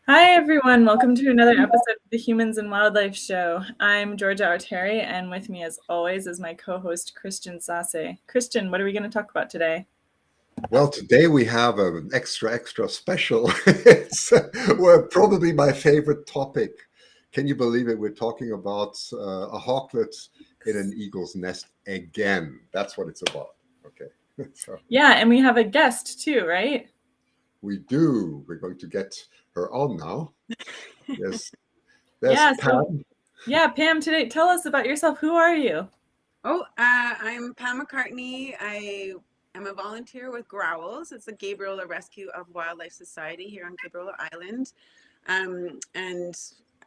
Hi, everyone. Welcome to another episode of the Humans and Wildlife Show. I'm Georgia Arteri, and with me, as always, is my co-host, Christian Sase. Christian, what are we going to talk about today? Well, today we have an extra special. It's probably my favorite topic. Can you believe it? We're talking about a hawklet in an eagle's nest again. That's what it's about. Okay. So Yeah, and we have a guest too, right? we do. We're going to get her on now. Yes. There's Yeah, so, Pam. Pam, today, tell us about yourself. Who are you? I'm Pam McCartney. I am a volunteer with GROWLS. It's the Gabriel Rescue of Wildlife Society here on Gabriel Island. And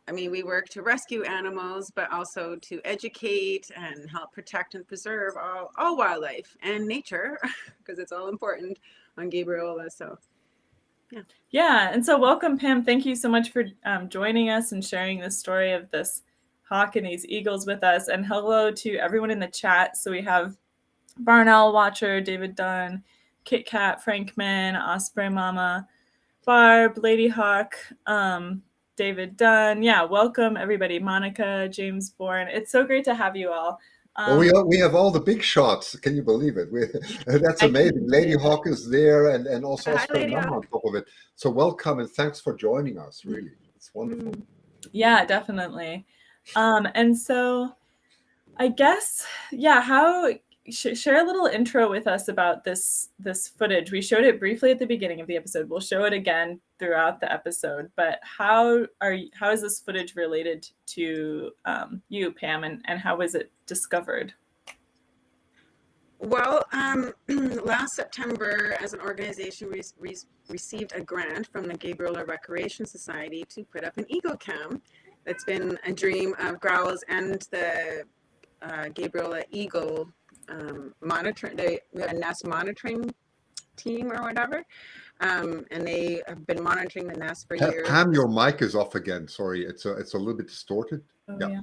I mean, we work to rescue animals, but also to educate and help protect and preserve all wildlife and nature, because it's all important on Gabriola. So, yeah. Yeah, and so welcome, Pam. Thank you so much for joining us and sharing the story of this hawk and these eagles with us. And hello to everyone in the chat. So we have Barn Owl Watcher, David Dunn, Kit Kat, Frankman, Osprey Mama, Barb, Lady Hawk, David Dunn. Yeah, welcome everybody. Monica, James Bourne. It's so great to have you all. Well, we have all the big shots. Can you believe it? That's I can amazing. Lady Hawk is there, and also Hi, Oscar Lady Mama on Hawk. top of it. So welcome and thanks for joining us. Really, it's wonderful. Yeah, definitely. And so I guess, yeah, how share a little intro with us about this footage. We showed it briefly at the beginning of the episode. We'll show it again throughout the episode. But how is this footage related to you, Pam, and how was it discovered? Well, last September, as an organization, we received a grant from the Gabriola Recreation Society to put up an eagle cam. That's been a dream of GROWLS and the Gabriola Eagle monitoring, the nest monitoring team or whatever. And they have been monitoring the nest for years. Pam, your mic is off again. Sorry, it's a little bit distorted. Oh, Yeah. yeah.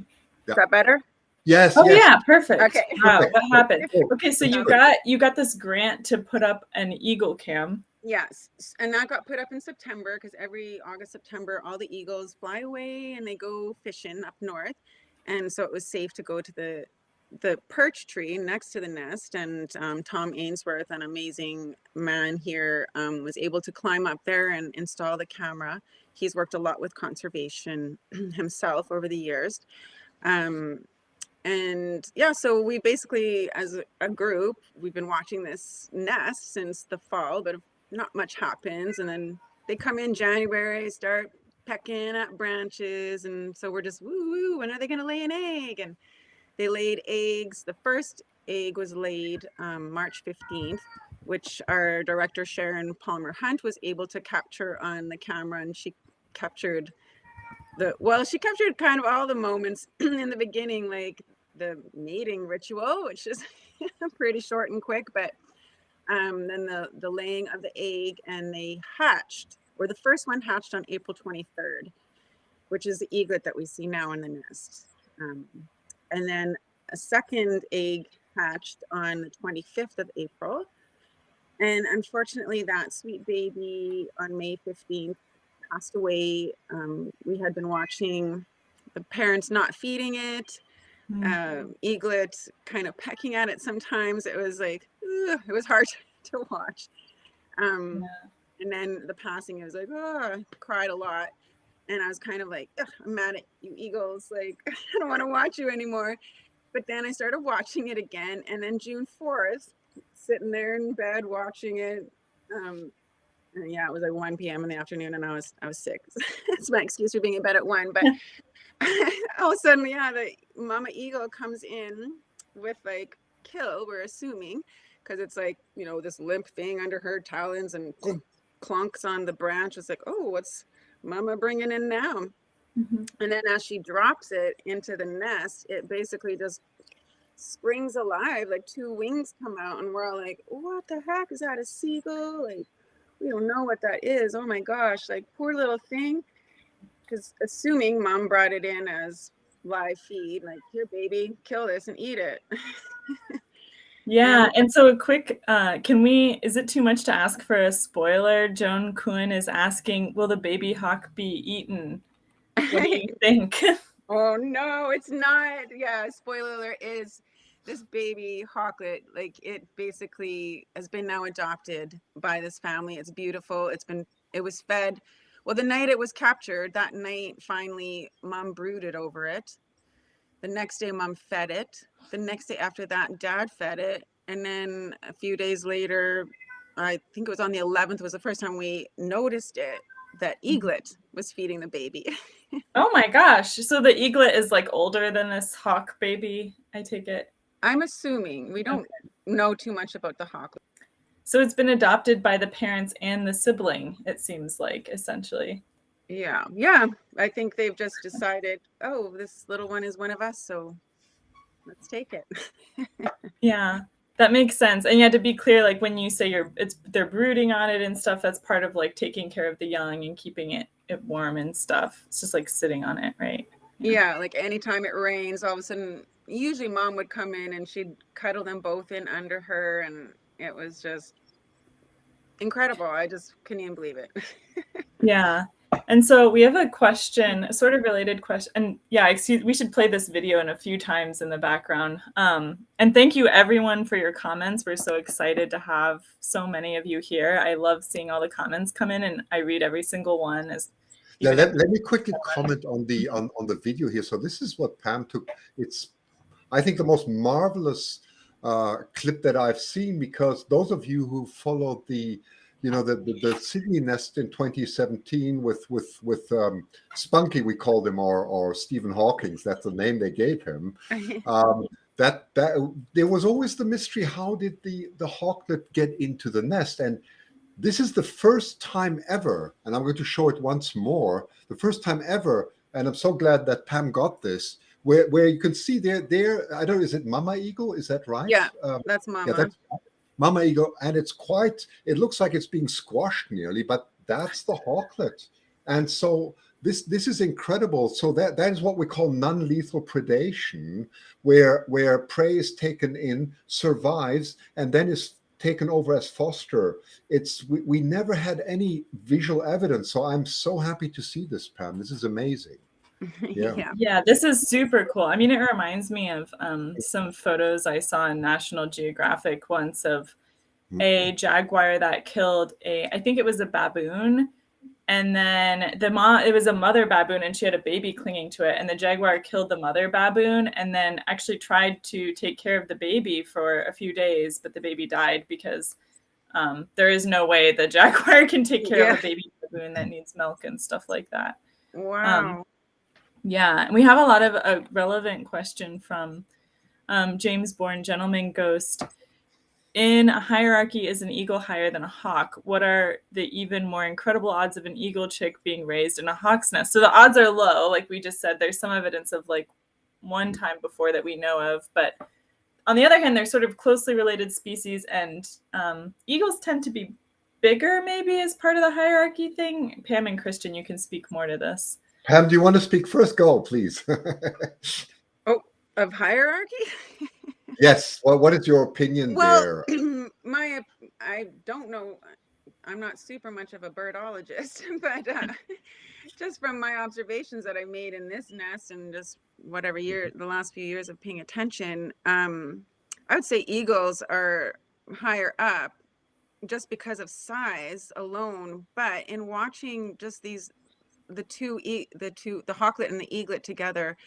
Is that better? Yes. Oh yes. yeah, perfect. Okay. Wow, Perfect. what happened? Oh, Okay, so that's you got this grant to put up an eagle cam. Yes, and that got put up in September because every August, September, all the eagles fly away and they go fishing up north, and so it was safe to go to the perch tree next to the nest. And Tom Ainsworth, an amazing man here, was able to climb up there and install the camera. He's worked a lot with conservation himself over the years. And yeah, so we basically, as a group, we've been watching this nest since the fall, but not much happens. And then they come in January, start pecking at branches. And so we're just, woo, when are they going to lay an egg? And they laid eggs. The first egg was laid March 15th, which our director, Sharron-Palmer-Hunt, was able to capture on the camera. And she captured she captured kind of all the moments in the beginning, like the mating ritual, which is pretty short and quick, but then the laying of the egg, and they hatched, or the first one hatched on April 23rd, which is the eaglet that we see now in the nest. And then a second egg hatched on the 25th of April. And unfortunately, that sweet baby on May 15th passed away. We had been watching the parents not feeding it, eaglet kind of pecking at it sometimes. It was like, it was hard to watch. And then the passing, it was like, I cried a lot. And I was kind of like, I'm mad at you eagles. Like, I don't want to watch you anymore. But then I started watching it again. And then June 4th, sitting there in bed watching it. And yeah, it was like 1 p.m. in the afternoon, and I was sick. It's my excuse for being in bed at 1. But all of a sudden, yeah, the mama eagle comes in with like kill, we're assuming, because it's like, this limp thing under her talons and clunks on the branch. It's like, oh, what's mama bringing in now? Mm-hmm. And then as she drops it into the nest, it basically just springs alive, like 2 wings come out, and we're all like, what the heck? Is that a seagull? Like, we don't know what that is. Oh my gosh, like, poor little thing. Because assuming mom brought it in as live feed, like, here, baby, kill this and eat it. Yeah, and so a quick, is it too much to ask for a spoiler? Joan Kuhn is asking, will the baby hawk be eaten? What do you think? Oh no, it's not. Yeah, spoiler alert is this baby hawklet, like it basically has been now adopted by this family. It's beautiful. It was fed. Well, the night it was captured, that night finally mom brooded over it. The next day mom fed it. The next day after that, dad fed it. And then a few days later, I think it was on the 11th, was the first time we noticed it, that eaglet was feeding the baby. Oh my gosh. So the eaglet is like older than this hawk baby, I take it. I'm assuming. We don't know too much about the hawk. So it's been adopted by the parents and the sibling, it seems like, essentially. Yeah. I think they've just decided, oh, this little one is one of us, so let's take it. Yeah, that makes sense. And yeah, to be clear, like when you say they're brooding on it and stuff, that's part of like taking care of the young and keeping it warm and stuff. It's just like sitting on it, right? Yeah, like anytime it rains, all of a sudden, usually mom would come in and she'd cuddle them both in under her, and it was just incredible. I just couldn't even believe it. Yeah. And so we have a question, a sort of related question. And yeah, we should play this video in a few times in the background. And thank you everyone for your comments. We're so excited to have so many of you here. I love seeing all the comments come in, and I read every single one. Let me quickly comment on the video here. So this is what Pam took. It's, I think, the most marvelous clip that I've seen, because those of you who followed the Sydney nest in 2017 with Spunky, we called him, or Stephen Hawking's, that's the name they gave him. That there was always the mystery: how did the hawklet get into the nest? And this is the first time ever, and I'm going to show it once more. The first time ever, and I'm so glad that Pam got this, where you can see there. I don't know, is it Mama Eagle? Is that right? Yeah, that's Mama. Yeah, that's Mama Eagle, and it looks like it's being squashed nearly, but that's the hawklet. And so this is incredible. So that is what we call non-lethal predation, where prey is taken in, survives, and then is taken over as foster. We never had any visual evidence, so I'm so happy to see this, Pam. This is amazing. Yeah, this is super cool. I mean, it reminds me of some photos I saw in National Geographic once of a jaguar that killed I think it was a baboon, and then it was a mother baboon, and she had a baby clinging to it, and the jaguar killed the mother baboon and then actually tried to take care of the baby for a few days, but the baby died because there is no way the jaguar can take care of a baby baboon that needs milk and stuff like that. Wow. Yeah, and we have a lot of a relevant question from James Bourne, Gentleman Ghost. In a hierarchy, is an eagle higher than a hawk? What are the even more incredible odds of an eagle chick being raised in a hawk's nest? So the odds are low, like we just said. There's some evidence of like one time before that we know of, but on the other hand, they're sort of closely related species, and eagles tend to be bigger, maybe, as part of the hierarchy thing. Pam and Christian, you can speak more to this. Pam, do you want to speak first? Go, please. Of hierarchy? Yes. Well, what is your opinion there? I don't know. I'm not super much of a birdologist, but just from my observations that I made in this nest and just whatever the last few years of paying attention, I would say eagles are higher up just because of size alone. But in watching just the hawklet and the eaglet together,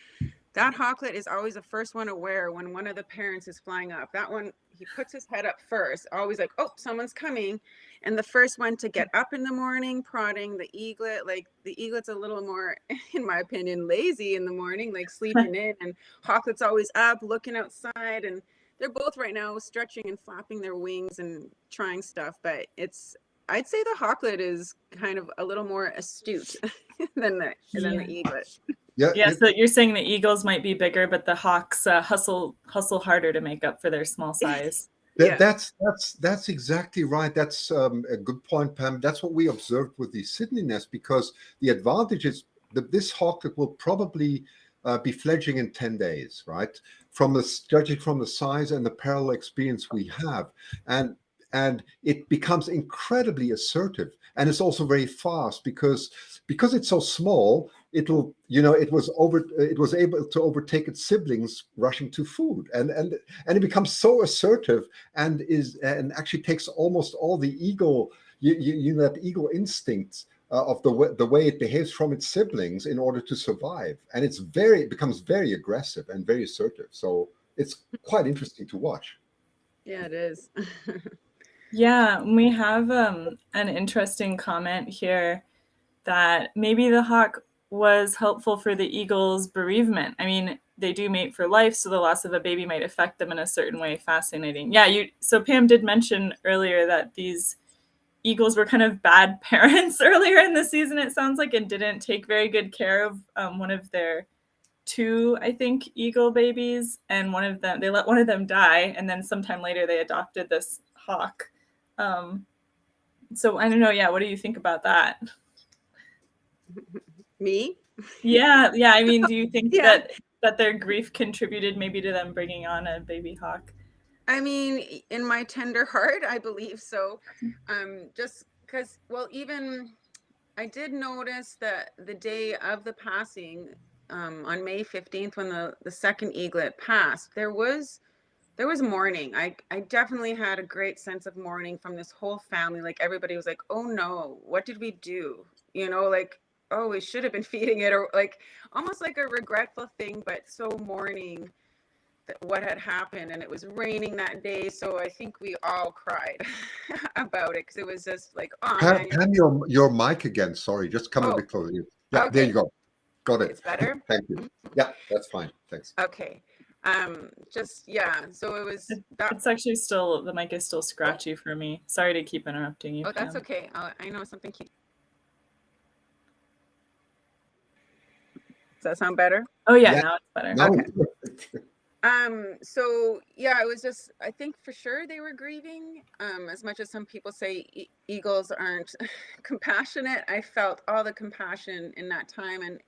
that hawklet is always the first one aware when one of the parents is flying up. That one, he puts his head up first, always like, oh, someone's coming. And the first one to get up in the morning, prodding the eaglet. Like the eaglet's a little more, in my opinion, lazy in the morning, like sleeping in. And hawklet's always up, looking outside. And they're both right now stretching and flapping their wings and trying stuff. But I'd say the hawklet is kind of a little more astute than the eaglet. Yeah, so you're saying the eagles might be bigger, but the hawks hustle harder to make up for their small size. That's exactly right. That's a good point, Pam. That's what we observed with the Sydney nest, because the advantage is that this hawklet will probably be fledging in 10 days, right? Judging from the size and the parallel experience we have. And it becomes incredibly assertive, and it's also very fast because it's so small. It was able to overtake its siblings rushing to food, and it becomes so assertive, and actually takes almost all the eagle, that eagle instinct of the way it behaves from its siblings in order to survive, and it becomes very aggressive and very assertive. So it's quite interesting to watch. Yeah, it is. Yeah, we have an interesting comment here that maybe the hawk was helpful for the eagle's bereavement. I mean, they do mate for life, so the loss of a baby might affect them in a certain way. Fascinating. Yeah, so Pam did mention earlier that these eagles were kind of bad parents earlier in the season, it sounds like, and didn't take very good care of one of their two, I think, eagle babies, and they let one of them die, and then sometime later they adopted this hawk. So I don't know. Yeah, what do you think about that? Me? Yeah. I mean, do you think Yeah. that their grief contributed maybe to them bringing on a baby hawk? I mean, in my tender heart, I believe so. Just because, well, even I did notice that the day of the passing, on May 15th, when the second eaglet passed, there was mourning. I definitely had a great sense of mourning from this whole family. Like, everybody was like, oh no, what did we do? Like, oh, we should have been feeding it, or like almost like a regretful thing, but so mourning what had happened. And it was raining that day, so I think we all cried about it, because it was just like, oh man. Pam, your mic again. Sorry, just come a bit closer. Yeah, okay. There you go. Got it. It's better. Thank you. Yeah, that's fine. Thanks. Okay. So it was that. It's actually still, the mic is still scratchy for me. Sorry to keep interrupting you. Oh, that's okay. I know something. Does that sound better? Oh yeah, now it's better. Now Okay. So yeah, it was just, I think for sure they were grieving. As much as some people say eagles aren't compassionate, I felt all the compassion in that time. And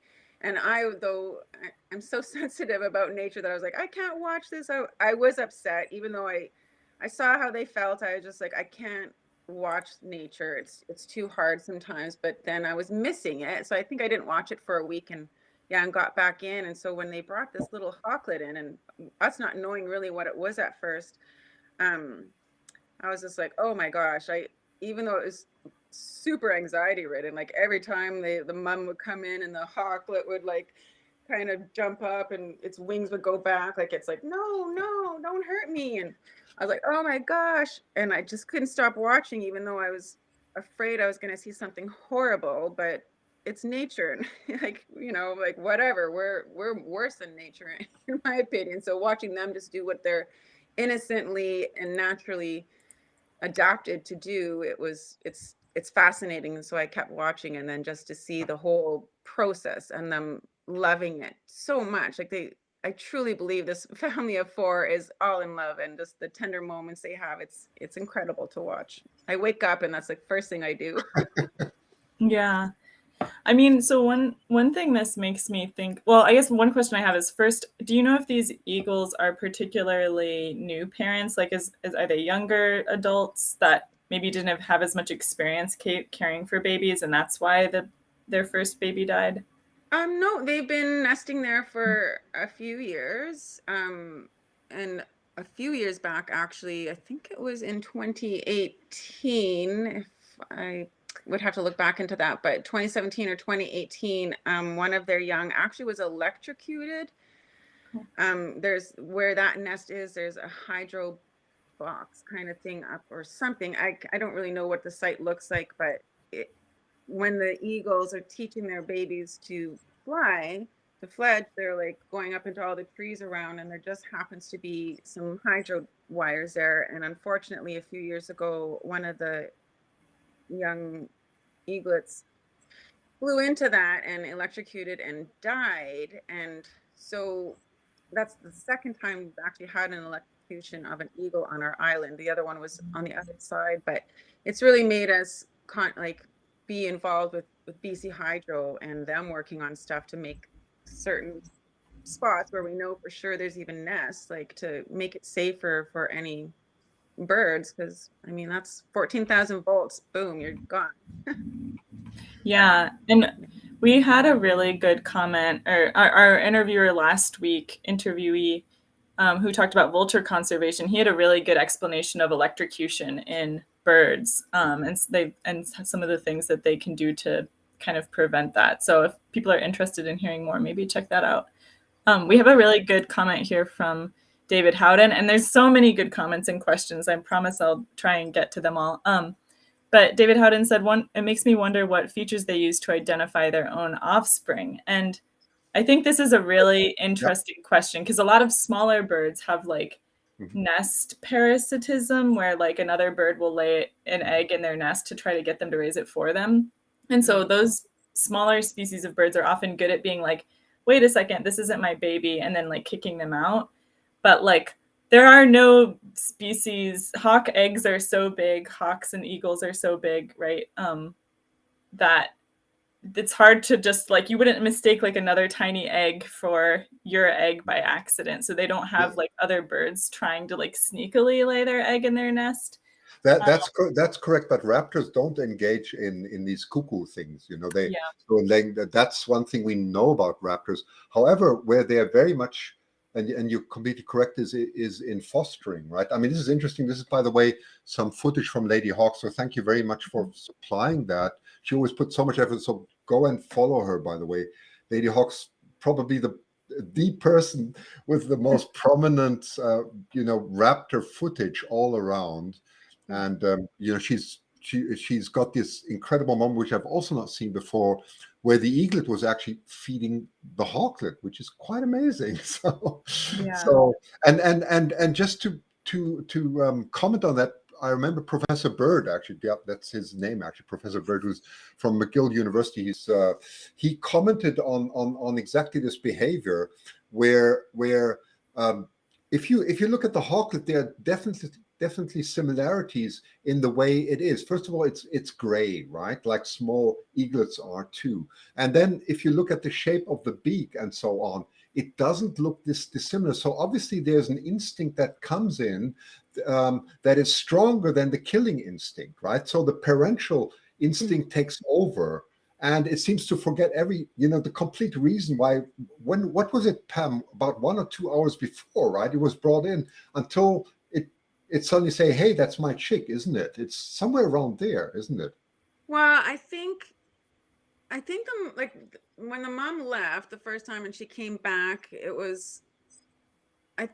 I'm so sensitive about nature that I was like, I can't watch this. I was upset, even though I saw how they felt. I was just like, I can't watch nature. It's too hard sometimes. But then I was missing it. So I think I didn't watch it for a week, and got back in. And so when they brought this little hawklet in, and us not knowing really what it was at first, I was just like, oh my gosh, even though it was super anxiety ridden, like every time the mom would come in and the hawklet would like kind of jump up and its wings would go back, like it's like, no, don't hurt me. And I was like, oh my gosh. And I just couldn't stop watching, even though I was afraid I was going to see something horrible. But it's nature, and like, like whatever, we're worse than nature in my opinion. So watching them just do what they're innocently and naturally adapted to do, it's fascinating. And so I kept watching, and then just to see the whole process and them loving it so much, like I truly believe this family of 4 is all in love, and just the tender moments they have, it's incredible to watch. I wake up and that's the first thing I do. Yeah. I mean, so one thing this makes me think, well, I guess one question I have is, first, do you know if these eagles are particularly new parents? Like, are they younger adults that maybe didn't have as much experience caring for babies, and that's why their first baby died? No, they've been nesting there for a few years. And a few years back, actually, I think it was in 2018, if I would have to look back into that, but 2017 or 2018, one of their young actually was electrocuted. There's where that nest is, there's a hydro box kind of thing up or something. I don't really know what the site looks like, but when the eagles are teaching their babies to fly, to fledge, they're like going up into all the trees around, and there just happens to be some hydro wires there. And unfortunately, a few years ago, one of the young eaglets flew into that and electrocuted and died. And so that's the second time we've actually had an electrocution of an eagle on our island. The other one was on the other side, but it's really made us be involved with BC Hydro and them working on stuff to make certain spots where we know for sure there's even nests, like to make it safer for any birds, because I mean that's 14,000 volts, boom, you're gone. Yeah, and we had a really good comment, or our interviewer last week, interviewee, who talked about vulture conservation. He had a really good explanation of electrocution in birds, and some of the things that they can do to kind of prevent that. So if people are interested in hearing more, maybe check that out. We have a really good comment here from David Howden, and there's so many good comments and questions. I promise I'll try and get to them all. But David Howden said, it makes me wonder what features they use to identify their own offspring. And I think this is a really interesting question, because a lot of smaller birds have like nest parasitism, where like another bird will lay an egg in their nest to try to get them to raise it for them. And so those smaller species of birds are often good at being like, wait a second, this isn't my baby, and then like kicking them out. But like, there are no species, hawk eggs are so big, hawks and eagles are so big, right? That it's hard to just like, you wouldn't mistake like another tiny egg for your egg by accident. So they don't have like other birds trying to like sneakily lay their egg in their nest. That's correct, but raptors don't engage in these cuckoo things. You know, that's one thing we know about raptors. However, where they are very much, and you're completely correct, is in fostering, right? I mean, this is interesting. This is, by the way, some footage from Lady Hawk. So thank you very much for supplying that. She always puts so much effort. So go and follow her, by the way. Lady Hawk's probably the person with the most prominent, raptor footage all around. And she's got this incredible moment, which I've also not seen before, where the eaglet was actually feeding the hawklet, which is quite amazing. And just to comment on that, I remember Professor Bird, actually, that's his name, actually, Professor Bird, who's from McGill University. He commented on exactly this behavior, where if you look at the hawklet, there are definitely similarities in the way it is. First of all, it's gray, right? Like small eaglets are too. And then if you look at the shape of the beak and so on, it doesn't look this dissimilar. So obviously there's an instinct that comes in that is stronger than the killing instinct, right? So the parental instinct takes over. And it seems to forget the complete reason why, what was it, Pam, about 1 or 2 hours before, right? It was brought in until it suddenly say, hey, that's my chick, isn't it? It's somewhere around there, isn't it? Well, I think like when the mom left the first time and she came back, I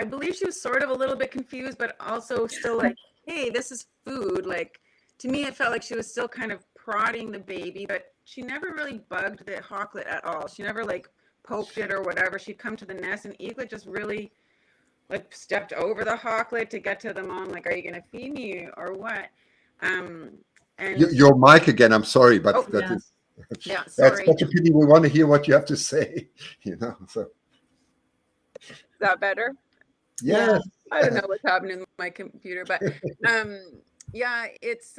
believe she was sort of a little bit confused, but also still like, hey, this is food. Like, to me, it felt like she was still kind of prodding the baby, but she never really bugged the hawklet at all. She never like poked it or whatever. She'd come to the nest, and eaglet just really like stepped over the hawklet to get to the mom, like, are you going to feed me or what? And your mic again, I'm sorry, but sorry. That's such a pity. We want to hear what you have to say, so. Is that better? Yeah. I don't know what's happening with my computer, but it's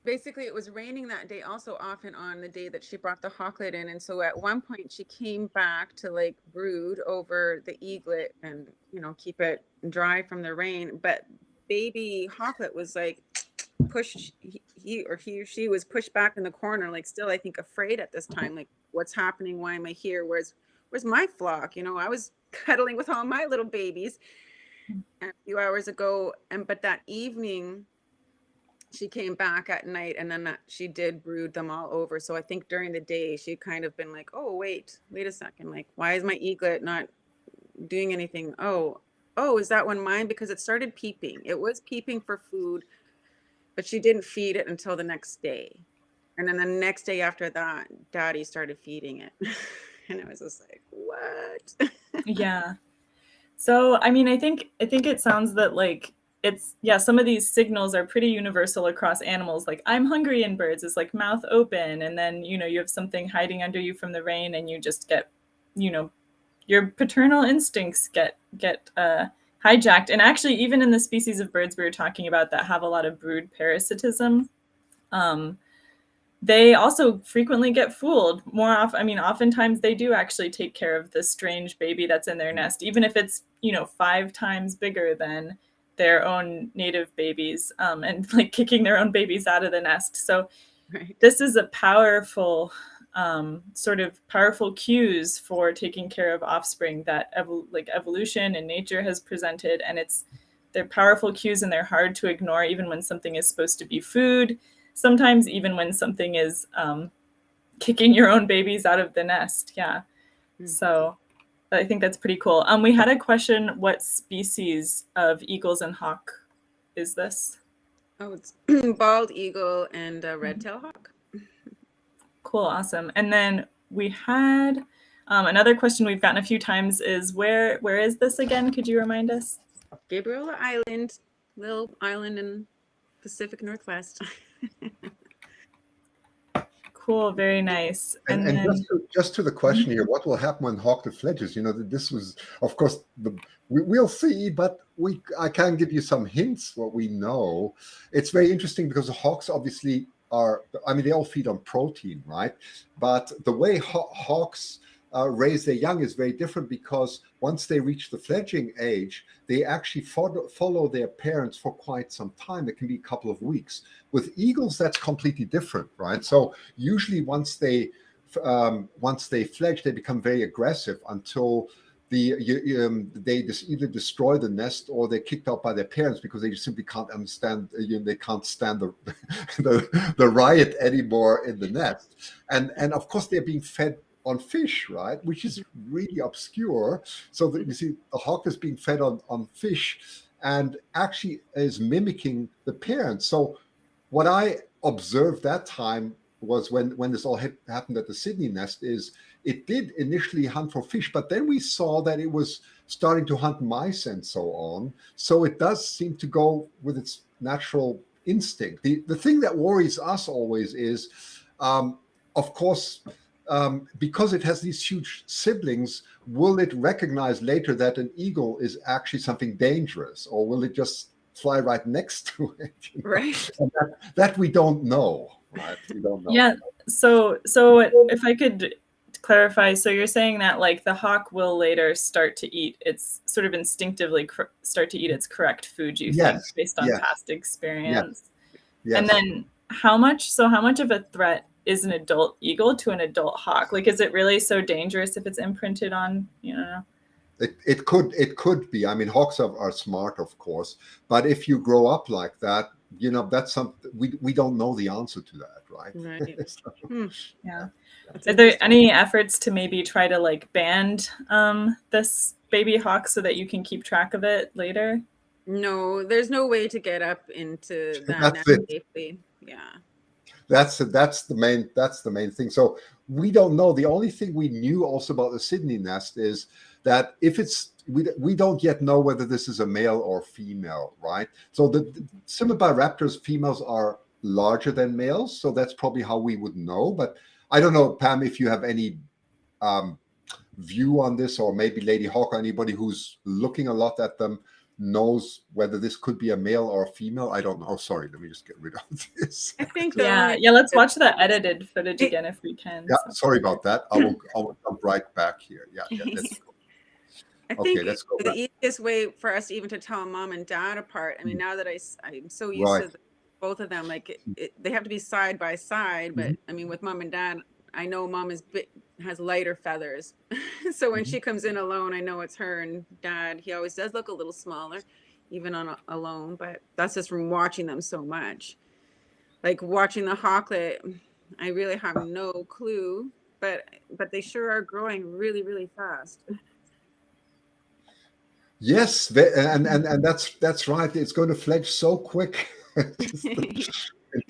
basically, it was raining that day also off and on, the day that she brought the hawklet in. And so at one point she came back to like brood over the eaglet and, keep it dry from the rain. But baby hawklet was like pushed, he or she was pushed back in the corner, like still, I think, afraid at this time, like, what's happening? Why am I here? Where's my flock? I was cuddling with all my little babies a few hours ago. But that evening, she came back at night, and then she did brood them all over. So I think during the day she'd kind of been like, oh, wait a second. Like, why is my eaglet not doing anything? Oh, is that one mine? Because it started peeping. It was peeping for food, but she didn't feed it until the next day. And then the next day after that, Daddy started feeding it. And I was just like, what? Yeah. So, I mean, I think it sounds that like, some of these signals are pretty universal across animals. Like, I'm hungry in birds is like mouth open, and then you have something hiding under you from the rain, and you just get your paternal instincts get hijacked. And actually, even in the species of birds we were talking about that have a lot of brood parasitism, they also frequently get fooled more often. I mean, oftentimes they do actually take care of the strange baby that's in their nest, even if it's, 5 times bigger than their own native babies, and like kicking their own babies out of the nest. So Right. this is a powerful sort of powerful cues for taking care of offspring that evolution and nature has presented. And they're powerful cues, and they're hard to ignore, even when something is supposed to be food. Sometimes even when something is kicking your own babies out of the nest. Yeah. So I think that's pretty cool. We had a question, what species of eagles and hawk is this? Oh, it's bald eagle and red-tailed hawk. Cool. Awesome. And then we had another question we've gotten a few times is where is this again? Could you remind us? Gabriela Island, little island in Pacific Northwest. Cool, very nice. And then, just to the question here, what will happen when Hawklet fledges? This was, of course, we'll see, but I can give you some hints what we know. It's very interesting because the hawks obviously they all feed on protein, right? But the way hawks raise their young is very different, because once they reach the fledging age, they actually follow their parents for quite some time. It can be a couple of weeks. With eagles, that's completely different, right? So usually once they fledge, they become very aggressive until they just either destroy the nest or they're kicked out by their parents because they just simply can't understand. They can't stand the riot anymore in the nest, and of course they're being fed on fish, right? Which is really obscure. So that you see the hawk is being fed on fish and actually is mimicking the parents. So what I observed that time was when this all happened at the Sydney nest is it did initially hunt for fish, but then we saw that it was starting to hunt mice and so on. So it does seem to go with its natural instinct. The thing that worries us always is, of course, because it has these huge siblings, will it recognize later that an eagle is actually something dangerous, or will it just fly right next to it? Right. And that we don't know. Right? We don't know. Yeah. So if I could clarify, so you're saying that like the hawk will later start to eat its sort of instinctively start to eat its correct food, you think, based on past experience? Yes. And then how much of a threat is an adult eagle to an adult hawk? Like, is it really so dangerous if it's imprinted on, It could be. I mean, hawks are smart, of course, but if you grow up like that, that's something we don't know the answer to that, right? Right. So, yeah. Are there any efforts to maybe try to like band this baby hawk so that you can keep track of it later? No, there's no way to get up into that nest safely. Yeah. That's the main thing. So we don't know. The only thing we knew also about the Sydney nest is that if it's we don't yet know whether this is a male or female, right? So the similar by raptors, females are larger than males, so that's probably how we would know. But I don't know, Pam, if you have any view on this, or maybe Lady Hawk or anybody who's looking a lot at them knows whether this could be a male or a female. I don't know. Oh, sorry, let me just get rid of this. I think yeah, let's watch the edited footage again if we can. Yeah, sorry about that. I will jump right back here. Yeah, let's go. I think the easiest way for us even to tell mom and dad apart, I mean, now that I'm so used to both of them, like they have to be side by side, but I mean, with mom and dad, I know mom has lighter feathers. So when she comes in alone, I know it's her, and dad, he always does look a little smaller, even on alone, but that's just from watching them so much. Like watching the Hawklet, I really have no clue, but they sure are growing really, really fast. Yes, and that's right. It's going to fledge so quick.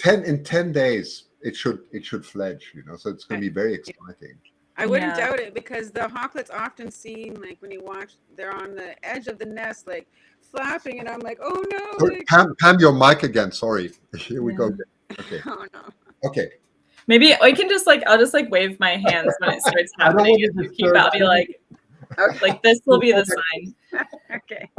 in 10 days, it should fledge. So it's going to be very exciting. I wouldn't doubt it, because the Hawklets often seen, like when you watch, they're on the edge of the nest, like flapping, and I'm like, oh no! Sorry, Pam, your mic again. Sorry. Here we go. Okay. Oh no. Okay. Maybe I can just I'll just wave my hands when it starts happening. I'll be like this will be the sign. Okay.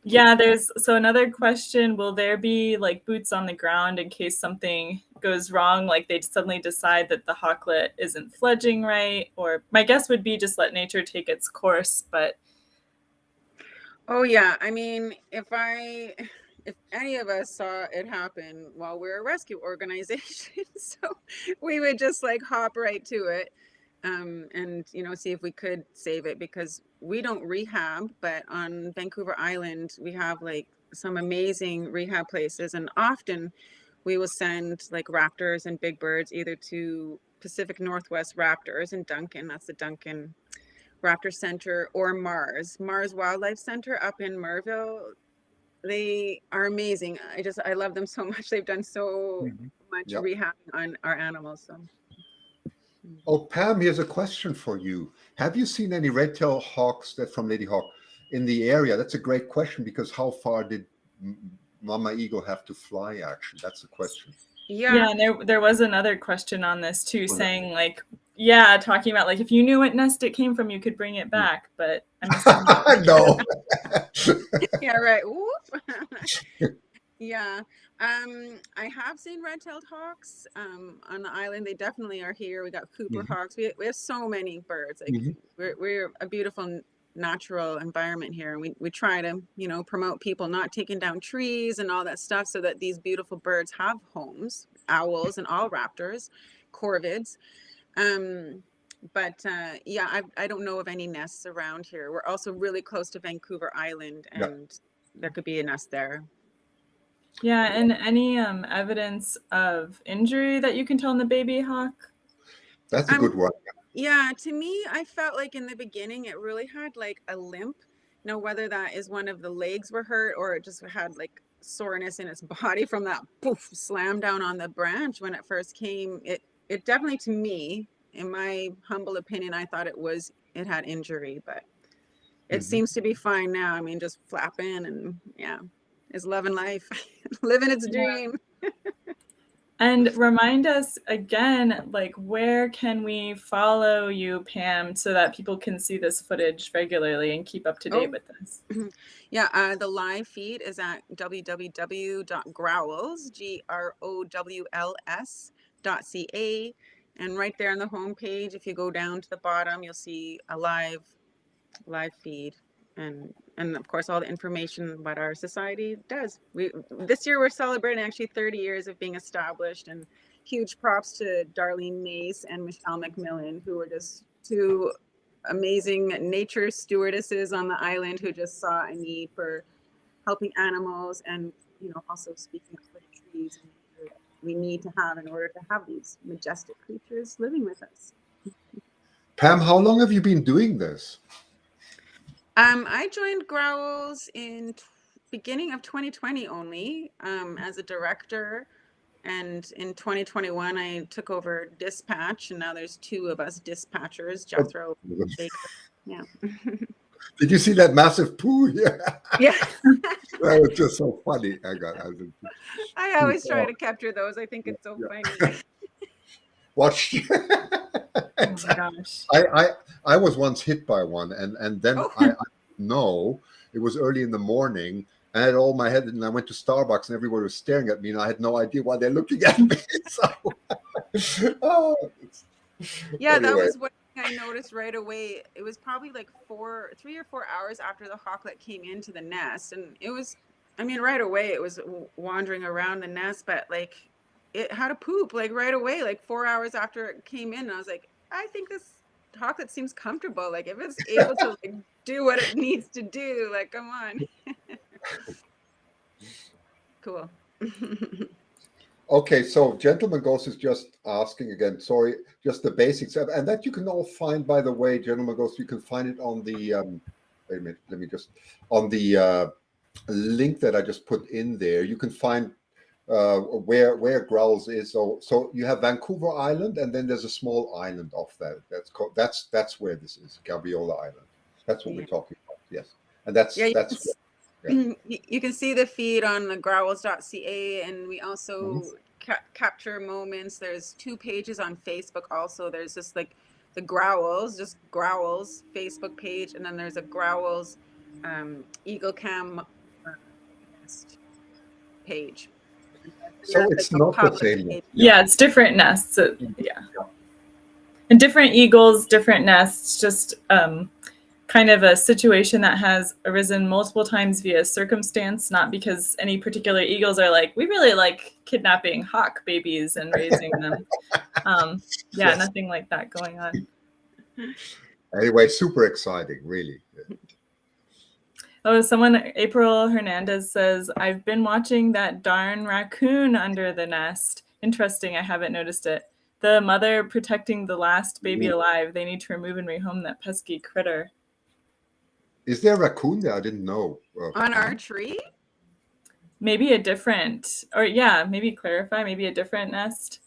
Yeah, so another question, will there be like boots on the ground in case something goes wrong, like they suddenly decide that the hawklet isn't fledging right? Or my guess would be just let nature take its course, but Oh yeah, I mean, if any of us saw it happen while we're a rescue organization, so we would just like hop right to it, and see if we could save it, because we don't rehab, but on Vancouver Island we have like some amazing rehab places, and often we will send like raptors and big birds either to Pacific Northwest Raptors in Duncan, that's the Duncan Raptor Center, or Mars Wildlife Center up in Merville. They are amazing. I love them so much. They've done so much Yep. rehab on our animals. So. Oh, Pam, here's a question for you. Have you seen any red-tailed hawks that from Lady Hawk in the area? That's a great question, because how far did Mama Eagle have to fly, actually? That's the question. Yeah. and there was another question on this too, saying like, yeah, talking about like if you knew what nest it came from, you could bring it back, but I'm assuming No. Yeah, right. Whoop. Yeah. I have seen red-tailed hawks on the island. They definitely are here. We got Cooper hawks. We have so many birds. Like we're a beautiful natural environment here, and we try to promote people not taking down trees and all that stuff, so that these beautiful birds have homes. Owls and all raptors, corvids. But yeah, I don't know of any nests around here. We're also really close to Vancouver Island, and there could be a nest there. Yeah, and any evidence of injury that you can tell in the baby hawk? That's a good one. Yeah, to me, I felt like in the beginning it really had like a limp. Now, whether that is one of the legs were hurt or it just had like soreness in its body from that poof slam down on the branch when it first came, it definitely, to me, in my humble opinion, I thought it had injury, but it seems to be fine now. I mean, just flapping and yeah, is loving life, living its dream. And remind us again, like, where can we follow you, Pam, so that people can see this footage regularly and keep up to date with this? Yeah, the live feed is at www.growls, GROWLS.ca. And right there on the homepage, if you go down to the bottom, you'll see a live feed. And of course, all the information what our society does. This year we're celebrating actually 30 years of being established, and huge props to Darlene Mace and Michelle McMillan, who were just two amazing nature stewardesses on the island who just saw a need for helping animals, and also speaking up for the trees that we need to have in order to have these majestic creatures living with us. Pam, how long have you been doing this? I joined Growls in beginning of 2020 only, as a director, and in 2021 I took over dispatch, and now there's two of us dispatchers, Jethro Baker. Yeah. Did you see that massive poo? Yeah. Yeah. That was just so funny. I always try to capture those. I think it's so funny. Watch. Oh my gosh. I was once hit by one, and then I know it was early in the morning. I had all my head, and I went to Starbucks, and everybody was staring at me, and I had no idea why they're looking at me. Yeah, anyway. That was what I noticed right away. It was probably like 3 or 4 hours after the hawklet came into the nest, and it was, I mean, right away it was wandering around the nest, but like it had a poop like right away, like 4 hours after it came in. And I was like, I think this hawklet seems comfortable. Like if it's able to like do what it needs to do, like come on. Cool. Okay, so Gentleman Ghost is just asking again, sorry, just the basics. And that you can all find, by the way, Gentleman Ghost, you can find it on the, wait a minute, let me just, on the link that I just put in there. You can find where Growls is. So you have Vancouver Island, and then there's a small island off that. That's where this is, Gabriola Island. That's what we're talking about, yes. And that's you can see the feed on the growls.ca, and we also capture moments. There's 2 pages on Facebook also. There's just like the Growls Facebook page, and then there's a Growls Eagle Cam page. So it's like a not the public same. page. Yeah, it's different nests. Yeah. And different eagles, different nests, just kind of a situation that has arisen multiple times via circumstance, not because any particular eagles are like, we really like kidnapping hawk babies and raising them. Yeah, Yes. nothing like that going on. Anyway, super exciting, really. Oh, someone, April Hernandez says, I've been watching that darn raccoon under the nest. Interesting, I haven't noticed it. The mother protecting the last baby alive. They need to remove and rehome that pesky critter. Is there a raccoon there? I didn't know. On our tree? Maybe a different, or yeah, maybe clarify, maybe a different nest.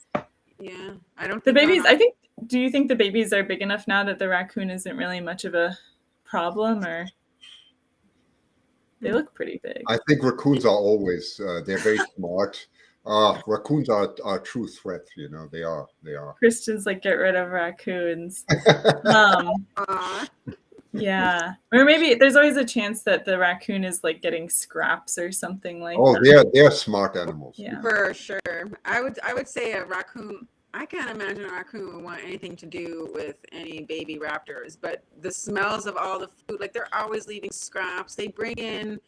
Yeah, I don't The think babies, I think, do you think the babies are big enough now that the raccoon isn't really much of a problem, or they look pretty big? I think raccoons are always, they're very smart. Raccoons are a true threat, you know, they are. Christians like, get rid of raccoons. Aw. Yeah, or maybe there's always a chance that the raccoon is like getting scraps or something like Oh, that. they're smart animals. Yeah. For sure. I would say a raccoon, I can't imagine a raccoon would want anything to do with any baby raptors, but the smells of all the food, like they're always leaving scraps. They bring in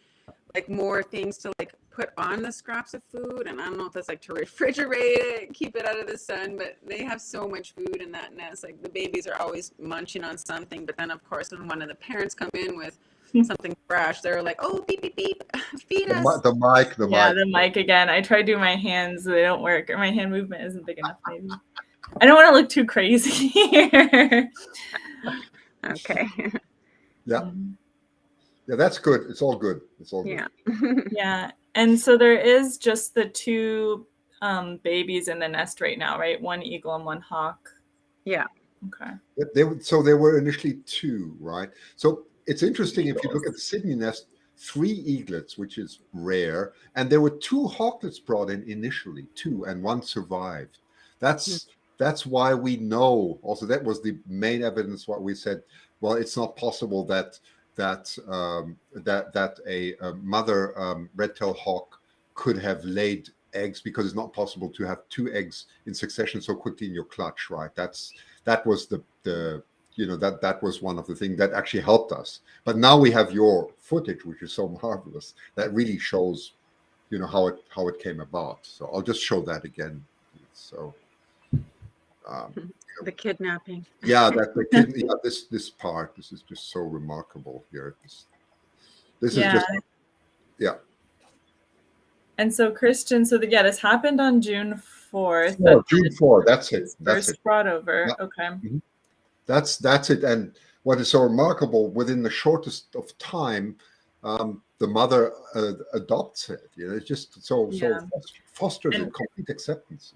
like more things to like put on the scraps of food, and I don't know if that's like to refrigerate it, keep it out of the sun, but they have so much food in that nest. Like the babies are always munching on something, but then of course when one of the parents come in with something fresh, they're like, oh, beep beep beep, feed us. The mic. The mic again. I try to do my hands, they don't work, or my hand movement isn't big enough. Maybe I don't want to look too crazy here. Okay. Yeah. Yeah, that's good. It's all good. It's all good. Yeah. Yeah. And so there is just the two babies in the nest right now, right? One eagle and one hawk. Yeah. Okay. So there were initially two, right? So it's interesting if you look at the Sydney nest, 3 eaglets, which is rare, and there were 2 hawklets brought in initially, 2, and 1 survived. That's why we know. Also, that was the main evidence. What we said. Well, it's not possible that a mother red-tailed hawk could have laid eggs, because it's not possible to have 2 eggs in succession so quickly in your clutch, right? That was that was one of the things that actually helped us. But now we have your footage, which is so marvelous, that really shows, how it came about. So I'll just show that again. So the kidnapping. Yeah, this part. This is just so remarkable here. This is just And so Christian, this happened on June 4th. June 4th. That's it. That's it. Brought over. Yeah. Okay. Mm-hmm. That's it. And what is so remarkable, within the shortest of time, the mother adopts it. It's just so fosters a complete acceptance.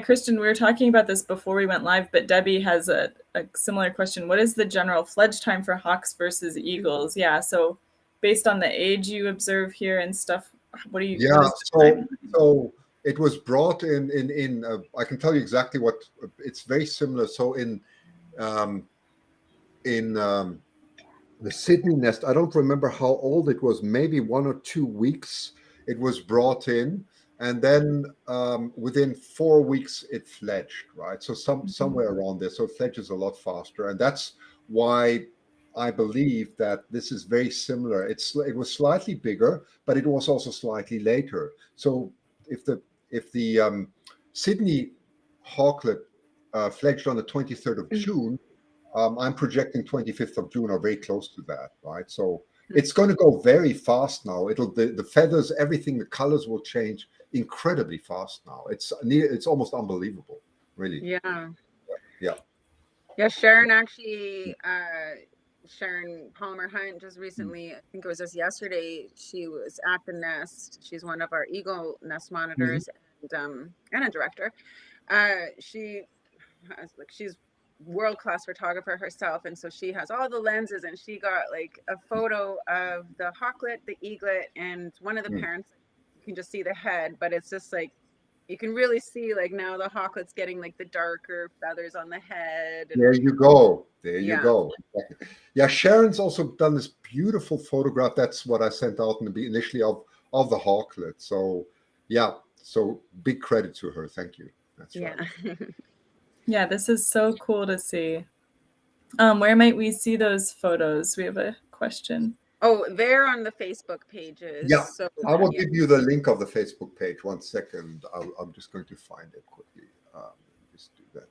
Christian, we were talking about this before we went live, but Debbie has a similar question. What is the general fledge time for hawks versus eagles? Yeah, so based on the age you observe here and stuff, what do you? Yeah, so it was brought in. I can tell you exactly what. It's very similar. So in the Sydney nest, I don't remember how old it was, maybe 1 or 2 weeks it was brought in, and then within 4 weeks it fledged, right? So somewhere around there. So it fledges a lot faster, and that's why I believe that this is very similar. It was slightly bigger, but it was also slightly later. So if the Sydney hawklet fledged on the 23rd of June, I'm projecting 25th of June, or very close to that, right? So it's going to go very fast now. The feathers, everything, the colors will change incredibly fast now. It's almost unbelievable, really. Yeah. Yeah. Sharon actually, Sharron-Palmer-Hunt just recently, I think it was just yesterday, she was at the nest. She's one of our eagle nest monitors and a director. She's world-class photographer herself, and so she has all the lenses, and she got like a photo of the hawklet, the eaglet, and one of the parents. You can just see the head, but it's just like you can really see like now the hawklet's getting like the darker feathers on the head. There you go. You go. Yeah, Sharon's also done this beautiful photograph. That's what I sent out initially of of the Hawklet. So yeah, so big credit to her. Thank you. That's Yeah. right. Yeah, this is so cool to see. Where might we see those photos? We have a question. Oh, they're on the Facebook pages. Yeah, So I will yeah. give you the link of the Facebook page. 1 second. I'm just going to find it quickly. Just do that.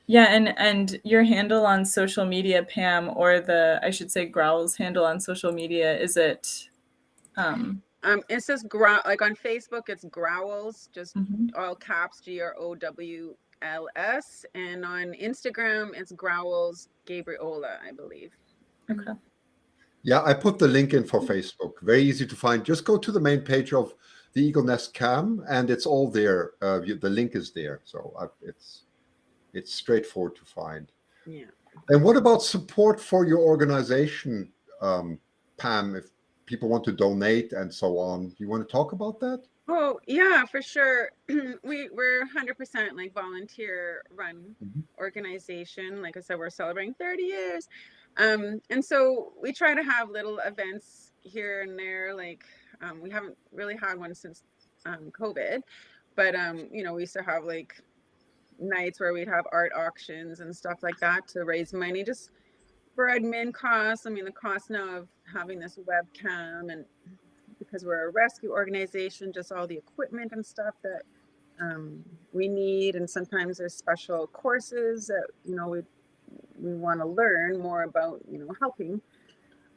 Yeah, and your handle on social media, Pam, or I should say GROWLS handle on social media, is it? It says like on Facebook, it's GROWLS, just all caps, GROWLS, and on Instagram, it's GROWLS Gabriola, I believe. Okay. Yeah, I put the link in for Facebook. Very easy to find. Just go to the main page of the Eagle Nest Cam, and it's all there. The link is there, so it's straightforward to find. Yeah. And what about support for your organization, Pam? If people want to donate and so on, do you want to talk about that? Oh yeah, for sure. We're 100% like volunteer run organization. Like I said, we're celebrating 30 years. And so we try to have little events here and there. Like we haven't really had one since COVID, but you know, we used to have like nights where we'd have art auctions and stuff like that to raise money just for admin costs. I mean, the cost now of having this webcam, and because we're a rescue organization, just all the equipment and stuff that we need. And sometimes there's special courses that, you know, we want to learn more about, you know, helping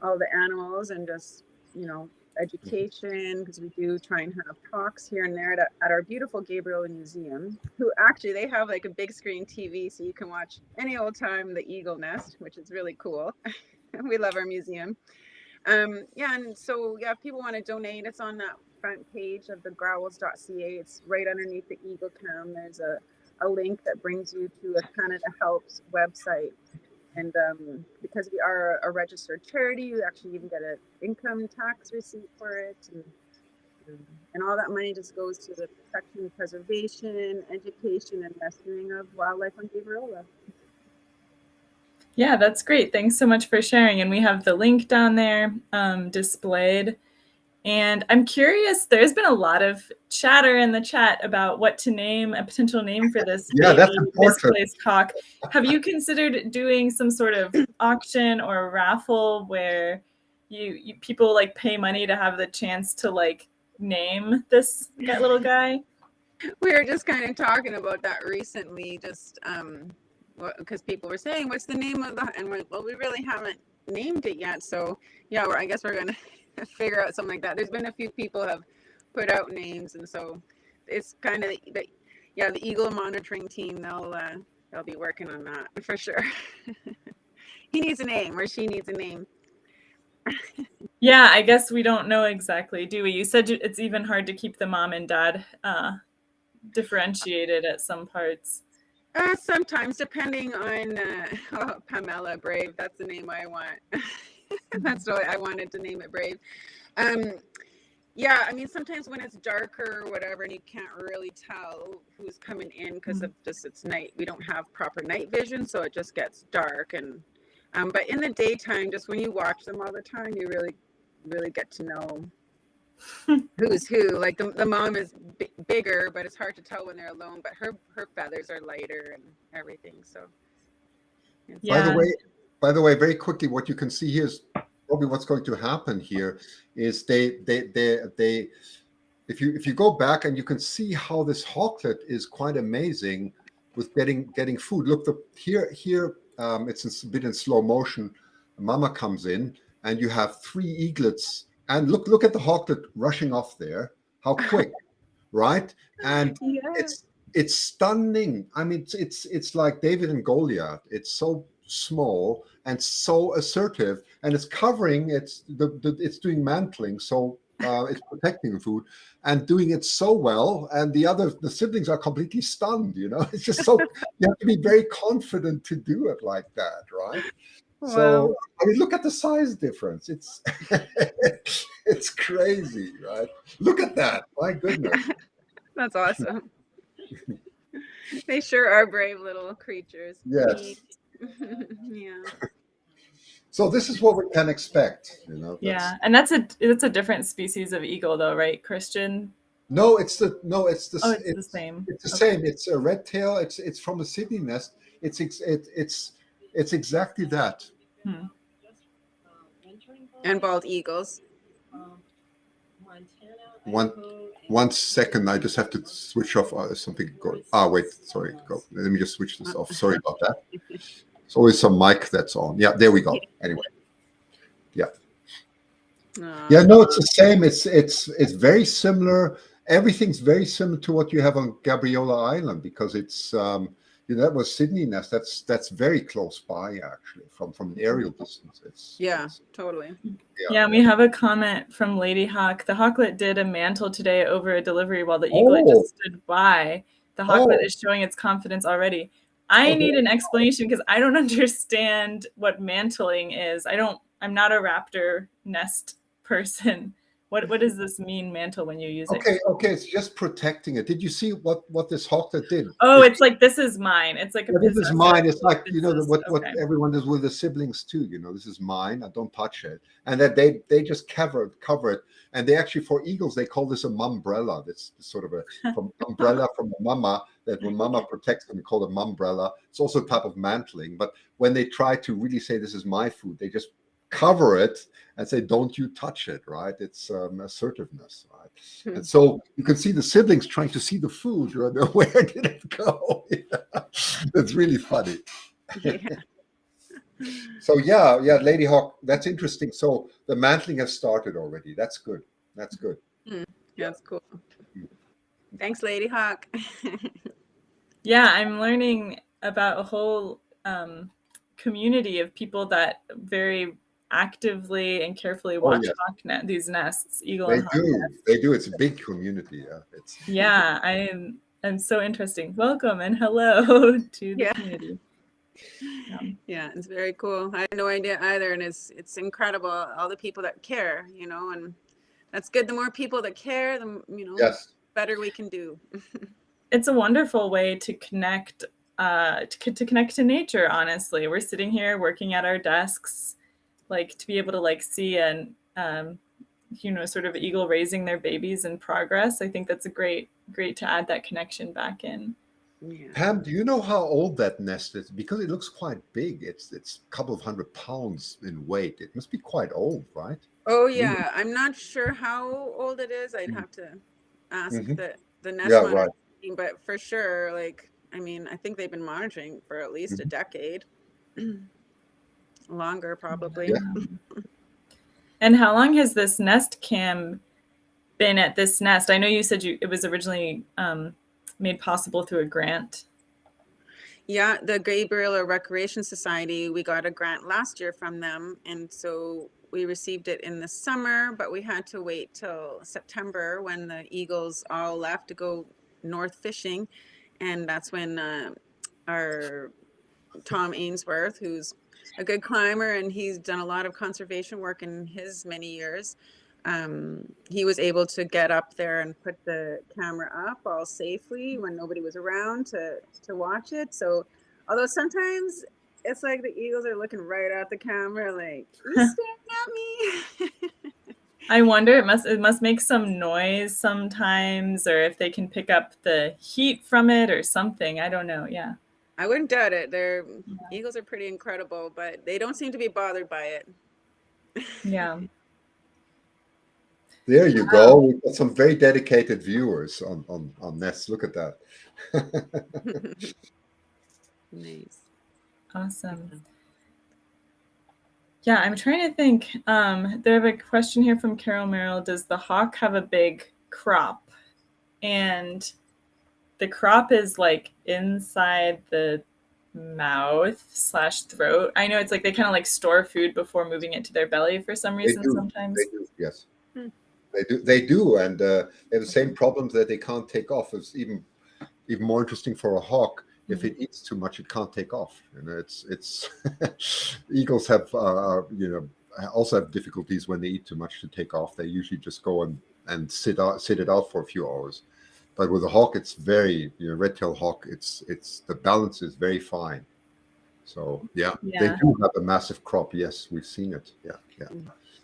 all the animals and just, you know, education, because we do try and have talks here and there at our beautiful Gabriola Museum, who actually, they have like a big screen TV, so you can watch any old time the Eagle Nest, which is really cool. We love our museum. Yeah, and so yeah, if people want to donate, it's on that front page of the growls.ca. It's right underneath the Eagle Cam. There's a link that brings you to a Canada Helps website. And because we are a registered charity, you actually even get an income tax receipt for it. And all that money just goes to the protection, preservation, education, and rescuing of wildlife on Gabriola. Yeah, that's great. Thanks so much for sharing. And we have the link down there displayed. And I'm curious, there's been a lot of chatter in the chat about what to name, a potential name for this that's baby important. misplaced hawk. Have you considered doing some sort of auction or a raffle where you people like pay money to have the chance to like name this little guy? We were just kind of talking about that recently, just because people were saying, what's the name of the, and well, we really haven't named it yet. So yeah, I guess we're going to figure out something like that. There's been a few people have put out names, and so it's kind of the Eagle monitoring team, they'll be working on that for sure. He needs a name, or she needs a name. Yeah, I guess we don't know exactly, do we? You said it's even hard to keep the mom and dad differentiated at some parts. Sometimes, depending on Pamela Brave, that's the name I want. That's why I wanted to name it Brave. Yeah, I mean, sometimes when it's darker or whatever, and you can't really tell who's coming in because of just it's night, we don't have proper night vision, so it just gets dark. And but in the daytime, just when you watch them all the time, you really get to know who's who. Like the mom is bigger, but it's hard to tell when they're alone. But her feathers are lighter and everything. So yeah. By the way, very quickly, what you can see here is probably what's going to happen here is they if you go back, and you can see how this Hawklet is quite amazing with getting food. Look, here it's a bit in slow motion. Mama comes in, and you have 3 eaglets, and look at the Hawklet rushing off there. How quick, right? And it's stunning. I mean, it's like David and Goliath. It's so small and so assertive, and it's covering. It's doing mantling, so it's protecting the food and doing it so well. And the siblings are completely stunned. You know, it's just so you have to be very confident to do it like that, right? Wow. So I mean, look at the size difference. It's it's crazy, right? Look at that. My goodness. That's awesome. They sure are brave little creatures. Yes. Yeah. So this is what we can expect, you know. Yeah, and that's a different species of eagle, though, right, Christian? No, it's the Oh, it's the same. it's the Okay. same. It's a red tail. It's from a Sydney nest. It's exactly that. Hmm. And bald eagles. One second, I just have to switch off something. Wait, sorry. Go. Let me just switch this off. Sorry about that. It's always some mic that's on. Yeah, there we go. Anyway, yeah. Yeah, no, it's the same. It's very similar. Everything's very similar to what you have on Gabriola Island because it's that was Sydney nest. That's very close by actually from an aerial distance. It's Totally. Yeah, and we have a comment from Lady Hawk. The Hawklet did a mantle today over a delivery while the eaglet just stood by. The Hawklet is showing its confidence already. I need an explanation because I don't understand what mantling is. I'm not a raptor nest person. What does this mean, mantle, when you use it? Okay, it's just protecting it. Did you see what this Hawklet did? Oh, it's like this is mine. It's like this is mine. It's like what okay. everyone does with the siblings too. This is mine. I don't touch it, and that they just cover it. And they actually, for eagles, they call this a mumbrella. That's sort of a umbrella from a mama. That when mama protects them, we call it mumbrella. It's also a type of mantling. But when they try to really say this is my food, they just cover it and say, don't you touch it, right? It's assertiveness, right? And so you can see the siblings trying to see the food, right? Where did it go? It's really funny. So yeah, Lady Hawk, that's interesting. So the mantling has started already. That's good. That's cool. Thanks, Lady Hawk. Yeah, I'm learning about a whole community of people that very actively and carefully watch these nests, eagle and hawk nests. They do. It's a big community. Yeah, I'm so interesting. Welcome and hello to the community. Yeah, it's very cool. I had no idea either, and it's incredible all the people that care, and that's good. The more people that care, the better we can do. It's a wonderful way to connect to connect to nature. Honestly, we're sitting here working at our desks, like to be able to see an sort of eagle raising their babies in progress. I think that's a great to add that connection back in. Yeah. Pam, do you know how old that nest is? Because it looks quite big. It's a couple of 100 pounds in weight. It must be quite old, right? Oh yeah, I'm not sure how old it is. I'd have to ask the nest monitor team, but for sure, I think they've been monitoring for at least a decade. Longer, probably. Yeah. And how long has this nest cam been at this nest? I know you said it was originally made possible through a grant. Yeah, the Gabriola Recreation Society, we got a grant last year from them, and so we received it in the summer, but we had to wait till September when the eagles all left to go north fishing, and that's when our Tom Ainsworth, who's a good climber and he's done a lot of conservation work in his many years, he was able to get up there and put the camera up all safely when nobody was around to watch it. So although sometimes it's like the eagles are looking right at the camera like, you staring at me? I wonder, it must make some noise sometimes, or if they can pick up the heat from it or something. I don't know. Yeah, I wouldn't doubt it. Eagles are pretty incredible, but they don't seem to be bothered by it. Yeah. There you go. We've got some very dedicated viewers on Nest. Look at that. Nice. Awesome. Yeah, I'm trying to think. There have a question here from Carol Merrill. Does the hawk have a big crop? And the crop is inside the mouth/throat. I know it's they kind of store food before moving it to their belly for some reason. Sometimes they do, yes. They do, and they have the same problems that they can't take off. It's even more interesting for a hawk. If it eats too much, it can't take off. It's eagles have also have difficulties when they eat too much to take off. They usually just go and sit it out for a few hours. But with a hawk, it's very red-tailed hawk. It's the balance is very fine. So yeah, they Yeah. do have a massive crop. Yes, we've seen it. Yeah, yeah.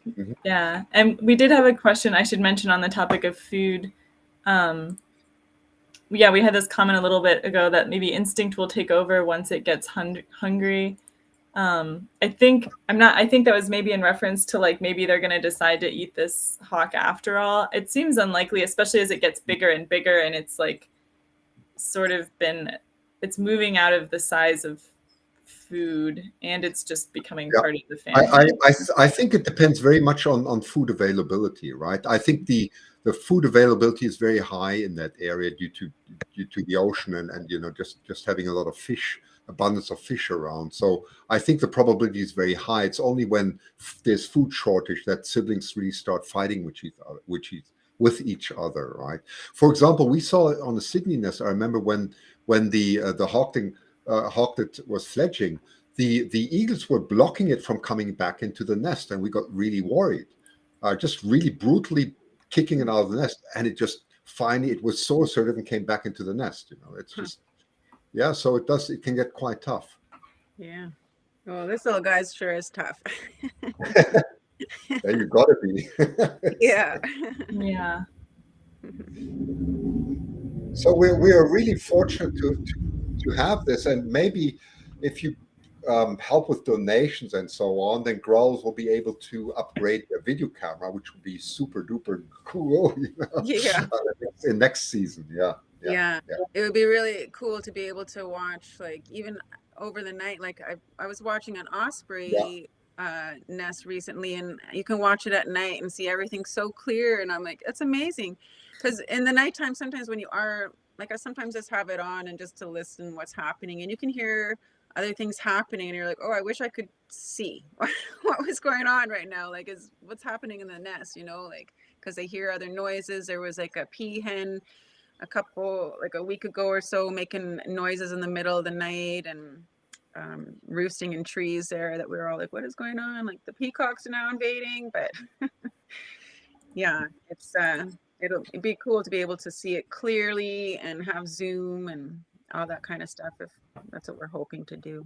Mm-hmm. Yeah. And we did have a question I should mention on the topic of food. Yeah, we had this comment a little bit ago that maybe instinct will take over once it gets hungry. I think that was maybe in reference to like maybe they're going to decide to eat this hawk after all. It seems unlikely, especially as it gets bigger and bigger, and it's like sort of it's moving out of the size of food, and it's just becoming Yeah. part of the family. I think it depends very much on food availability, right? I think the food availability is very high in that area due to the ocean and just having a lot of fish, abundance of fish around. So I think the probability is very high. It's only when there's food shortage that siblings really start fighting with each other, right? For example, we saw it on the Sydney nest. I remember when the Hawklet was fledging, the eagles were blocking it from coming back into the nest, and we got really worried, just really brutally kicking it out of the nest, and it just finally it was so assertive and came back into the nest. It's just so it can get quite tough. Yeah. Well, this little guy's sure is tough. Yeah, you gotta be. Yeah. Yeah. So we are really fortunate to have this, and maybe if you help with donations and so on, then GROWLS will be able to upgrade their video camera, which would be super duper cool. Yeah. In next season. Yeah. It would be really cool to be able to watch, like, even over the night. Like I was watching an osprey nest recently, and you can watch it at night and see everything so clear, and I'm like, that's amazing. Because in the nighttime, sometimes when you are like, I sometimes just have it on and just to listen what's happening, and you can hear other things happening, and you're like, oh, I wish I could see what was going on right now, like is what's happening in the nest, like, because they hear other noises. There was like a peahen a week ago or so making noises in the middle of the night, and roosting in trees there, that we were all like, what is going on? Like, the peacocks are now invading. But yeah, it'd be cool to be able to see it clearly and have zoom and all that kind of stuff, if that's what we're hoping to do.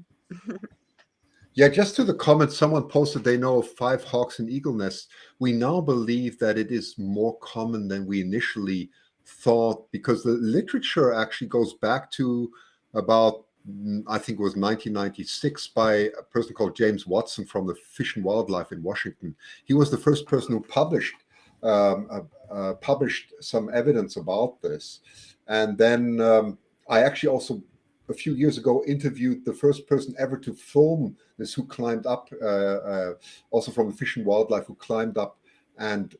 Yeah, just to the comments, someone posted they know of 5 hawks in eagle nests. We now believe that it is more common than we initially thought, because the literature actually goes back to about, I think it was 1996, by a person called James Watson from the Fish and Wildlife in Washington. He was the first person who published some evidence about this. And then I actually also, a few years ago, interviewed the first person ever to film this, who climbed up, also from the Fish and Wildlife, who climbed up and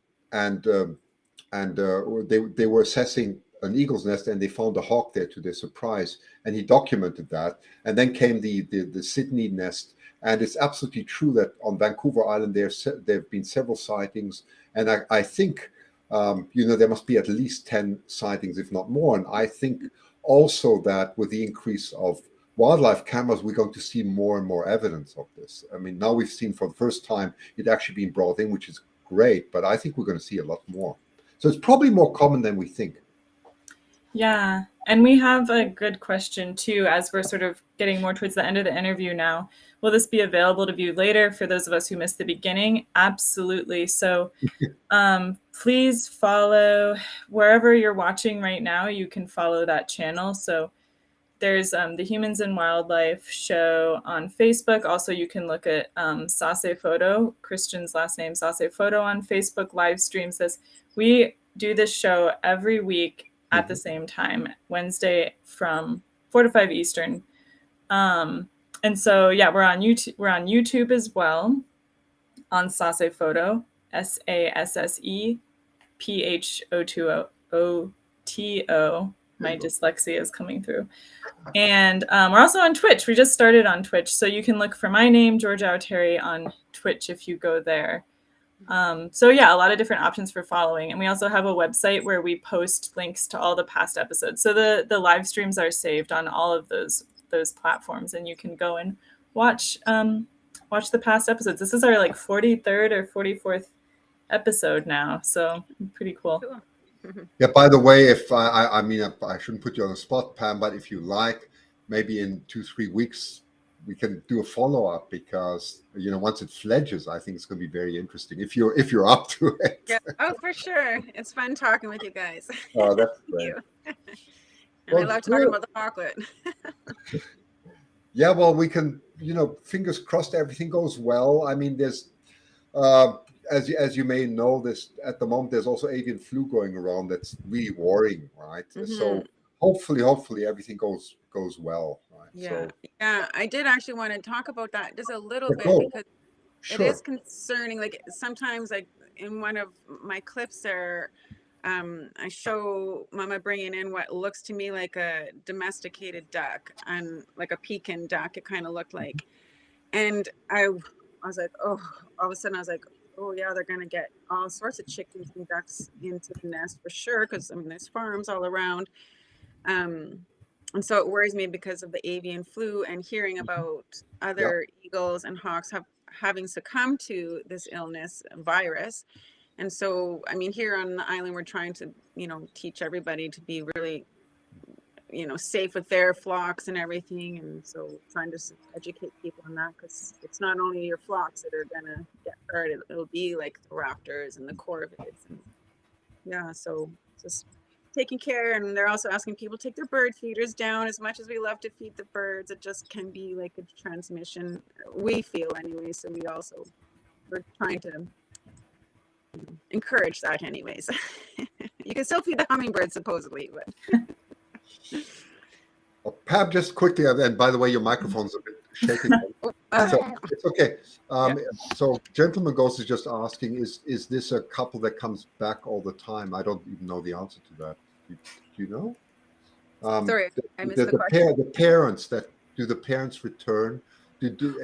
they were assessing an eagle's nest, and they found a hawk there, to their surprise, and he documented that. And then came the Sydney nest, and it's absolutely true that on Vancouver Island there have been several sightings, and I think there must be at least 10 sightings, if not more. And I think also that with the increase of wildlife cameras, we're going to see more and more evidence of this. I mean, now we've seen for the first time it actually being brought in, which is great, but I think we're going to see a lot more. So it's probably more common than we think. Yeah. And we have a good question too, as we're sort of getting more towards the end of the interview now. Will this be available to view later for those of us who missed the beginning? Absolutely. So please follow wherever you're watching right now. You can follow that channel. So there's the Humans and Wildlife show on Facebook. Also, you can look at Sase Photo, Christian's last name, Sase Photo, on Facebook, live streams this. We do this show every week at the same time, Wednesday from 4 to 5 Eastern. And so, yeah, we're on YouTube. We're on YouTube as well, on Sase Photo, SASSEPHOTO. My dyslexia is coming through. And we're also on Twitch. We just started on Twitch, so you can look for my name, Georgia Auteri, on Twitch if you go there. So yeah, a lot of different options for following. And we also have a website where we post links to all the past episodes. So the live streams are saved on all of those platforms, and you can go and watch the past episodes. This is our 43rd or 44th episode now, so pretty cool. Yeah, by the way, if I shouldn't put you on the spot, Pam, but if you like, maybe in 2-3 weeks, we can do a follow-up, because once it fledges, I think it's going to be very interesting if you're up to it. Yeah. Oh, for sure. It's fun talking with you guys. Oh, that's Thank great. you. And Well, I love good. talking about the Hawklet. Yeah, well, we can, fingers crossed everything goes well. I mean, there's, uh, as you may know, this at the moment there's also avian flu going around that's really worrying, right? So hopefully everything goes well, right? Yeah. So Yeah. I did actually want to talk about that just a little bit, go. because it Sure. is concerning. Like sometimes, like in one of my clips there, I show Mama bringing in what looks to me like a domesticated duck, and like a pekin duck, it kind of looked like. And I was like, oh, all of a sudden I was like, oh yeah, they're gonna get all sorts of chickens and ducks into the nest for sure, because I mean there's farms all around. And so it worries me because of the avian flu, and hearing about other eagles and hawks having succumbed to this illness virus. And so, I mean, here on the island, we're trying to, teach everybody to be really, safe with their flocks and everything. And so trying to educate people on that, because it's not only your flocks that are going to get hurt, it'll be like the raptors and the corvids. And yeah, so just taking care. And they're also asking people to take their bird feeders down. As much as we love to feed the birds, it just can be like a transmission, we feel anyway. So we're trying to encourage that anyways. You can still feed the hummingbirds supposedly, but Pam, just quickly, and by the way, your microphone's a bit shaking. So it's okay. So Gentleman Ghost is just asking, is this a couple that comes back all the time? I don't even know the answer to that. Do you know? Sorry, I missed the question. The parents, do the parents return?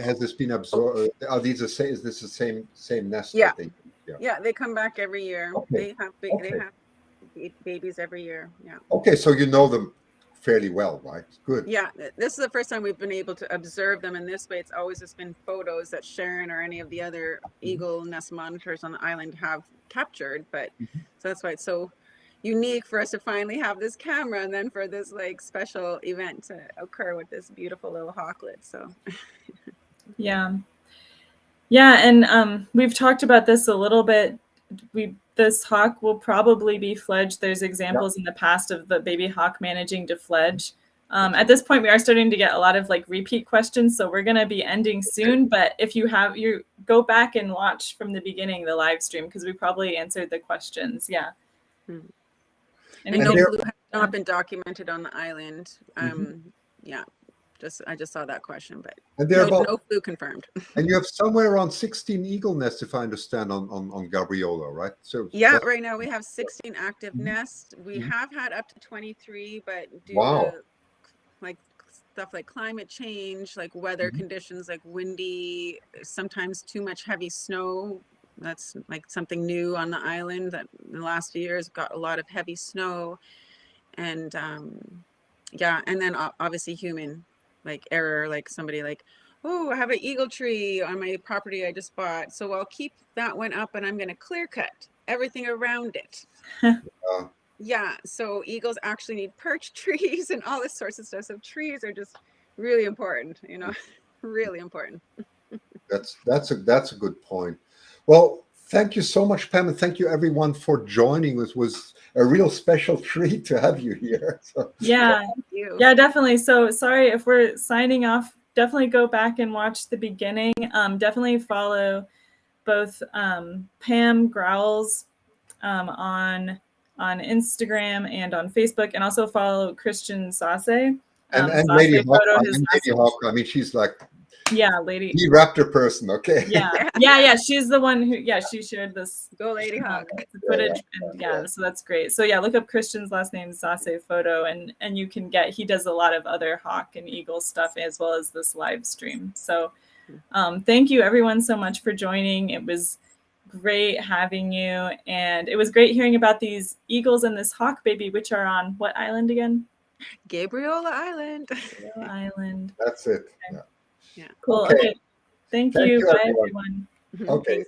Has this been absorbed? Are these is this the same nest? Yeah. That Yeah, they come back every year. Okay. They have babies every year. Yeah. Okay, so you know them fairly well, right? Good. Yeah, this is the first time we've been able to observe them in this way. It's always just been photos that Sharron or any of the other eagle nest monitors on the island have captured. But so that's why it's so unique for us to finally have this camera, and then for this like special event to occur with this beautiful little hawklet. So yeah, and we've talked about this a little bit. This hawk will probably be fledged. There's examples in the past of the baby hawk managing to fledge. At this point, we are starting to get a lot of like repeat questions, so we're going to be ending soon. But if you go back and watch from the beginning the live stream, because we probably answered the questions. Yeah. And no flu has not been documented on the island. Yeah. I just saw that question, but no flu confirmed. And you have somewhere around 16 eagle nests, if I understand, on Gabriola, right? So yeah, right now we have 16 active nests. We have had up to 23, but due to like stuff like climate change, like weather conditions, like windy, sometimes too much heavy snow. That's like something new on the island that in the last few years got a lot of heavy snow, and and then obviously human like error, like somebody like, oh, I have an eagle tree on my property I just bought, so I'll keep that one up and I'm going to clear cut everything around it. Yeah, so eagles actually need perch trees and all this sorts of stuff. So trees are just really important, really important. That's a good point. Well, thank you so much, Pam, and thank you everyone for joining. This was a real special treat to have you here. So. Yeah, yeah, definitely. So sorry if we're signing off. Definitely go back and watch the beginning. Definitely follow both Pam GROWLS on Instagram and on Facebook, and also follow Christian Sase. And Lady Hawk. I mean, she's like Lady the raptor person. Okay. Yeah. She's the one who she shared this Go Lady Hawk footage, and so that's great. So look up Christian's last name Sase photo, and you can he does a lot of other hawk and eagle stuff as well as this live stream. So thank you everyone so much for joining. It was great having you, and it was great hearing about these eagles and this hawk baby, which are on what island again? Gabriola Island. Gabriola Island. That's it. Okay. Cool. Okay. Thank you. Bye everyone. Okay.